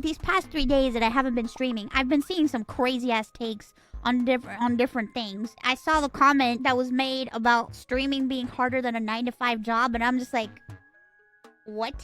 these past 3 days that I haven't been streaming, I've been seeing some crazy ass takes on different things. I saw the comment that was made about streaming being harder than a 9-to-5 job, and I'm just like, what?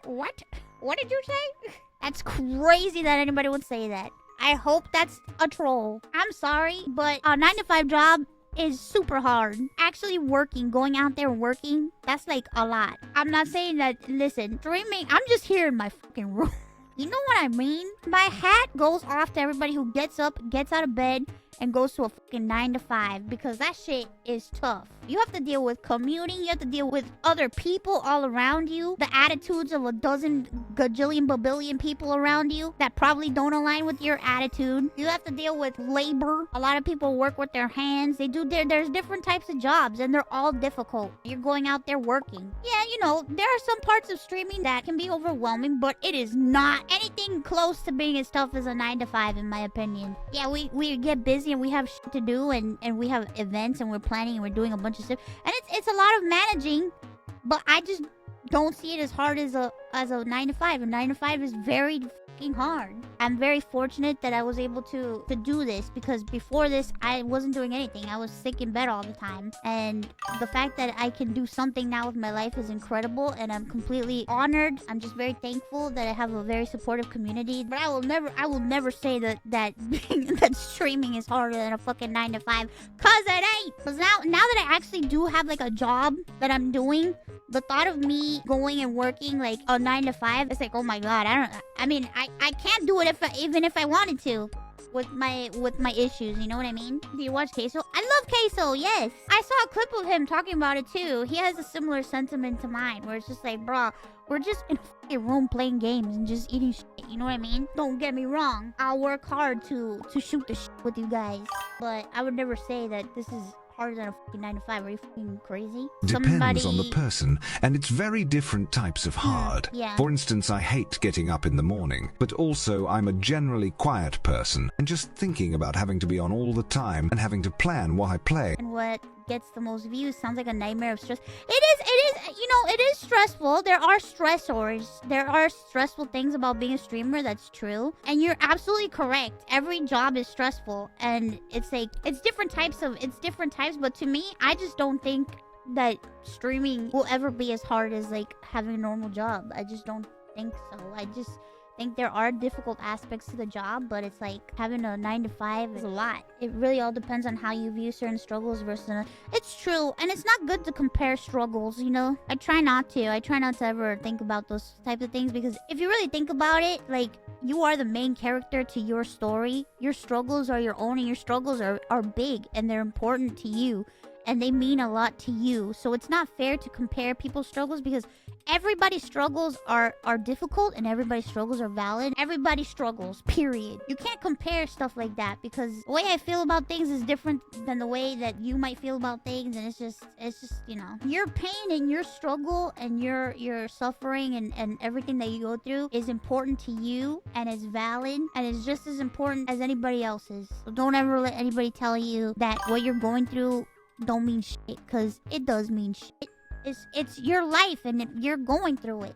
What? What did you say? That's crazy that anybody would say that. I hope that's a troll. I'm sorry, but a 9-to-5 job is super hard. Actually working, going out there working, that's like a lot. I'm not saying that, listen, streaming, I'm just here in my fucking room. You know what I mean? My hat goes off to everybody who gets up, gets out of bed, and goes to a fucking 9-to-5, because that shit is tough. You have to deal with commuting, you have to deal with other people all around you, the attitudes of a dozen gajillion babillion people around you that probably don't align with your attitude. You have to deal with labor. A lot of people work with their hands. There's different types of jobs, and they're all difficult. You're going out there working. Yeah, you know, there are some parts of streaming that can be overwhelming, but it is not anything close to being as tough as a 9-to-5, in my opinion. Yeah, we get busy and we have shit to do, and we have events, and we're planning, and we're doing a bunch of stuff, and it's a lot of managing, but I just don't see it as hard as a 9-to-5. A 9-to-5 is very fucking hard. I'm very fortunate that I was able to do this, because before this I wasn't doing anything. I was sick in bed all the time, and the fact that I can do something now with my life is incredible, and I'm completely honored. I'm just very thankful that I have a very supportive community. But I will never say that that streaming is harder than a fucking 9-to-5, cause it ain't. Cause now that I actually do have like a job that I'm doing, the thought of me going and working like a 9-to-5, it's like, oh my god, I mean, I can't do it even if I wanted to with my issues, you know what I mean? Do you watch Queso? I love Queso, yes. I saw a clip of him talking about it too. He has a similar sentiment to mine, where it's just like, bro, we're just in a fucking room playing games and just eating shit, you know what I mean? Don't get me wrong, I'll work hard to shoot the shit with you guys, but I would never say that this is harder than a fucking 9-to-5. Are you fucking crazy? Depends on the person, and it's very different types of hard. Yeah. For instance, I hate getting up in the morning, but also I'm a generally quiet person, and just thinking about having to be on all the time and having to plan while I play. And what gets the most views sounds like a nightmare of stress. It is, you know, it is stressful. There are stressors. There are stressful things about being a streamer, that's true. And you're absolutely correct. Every job is stressful, and it's like, it's different types, but to me, I just don't think that streaming will ever be as hard as like having a normal job. I just don't think so. I just think there are difficult aspects to the job, but it's like having a 9-to-5 is a lot. It really all depends on how you view certain struggles versus it's true, and it's not good to compare struggles, you know? I try not to ever think about those types of things, because if you really think about it, like, you are the main character to your story. Your struggles are your own, and your struggles are big, and they're important to you, and they mean a lot to you. So it's not fair to compare people's struggles, because everybody's struggles are difficult, and everybody's struggles are valid. Everybody struggles, period. You can't compare stuff like that, because the way I feel about things is different than the way that you might feel about things, and it's just, you know, your pain and your struggle and your suffering and everything that you go through is important to you, and it's valid, and it's just as important as anybody else's. So don't ever let anybody tell you that what you're going through don't mean shit, because it does mean shit. It's your life, and you're going through it.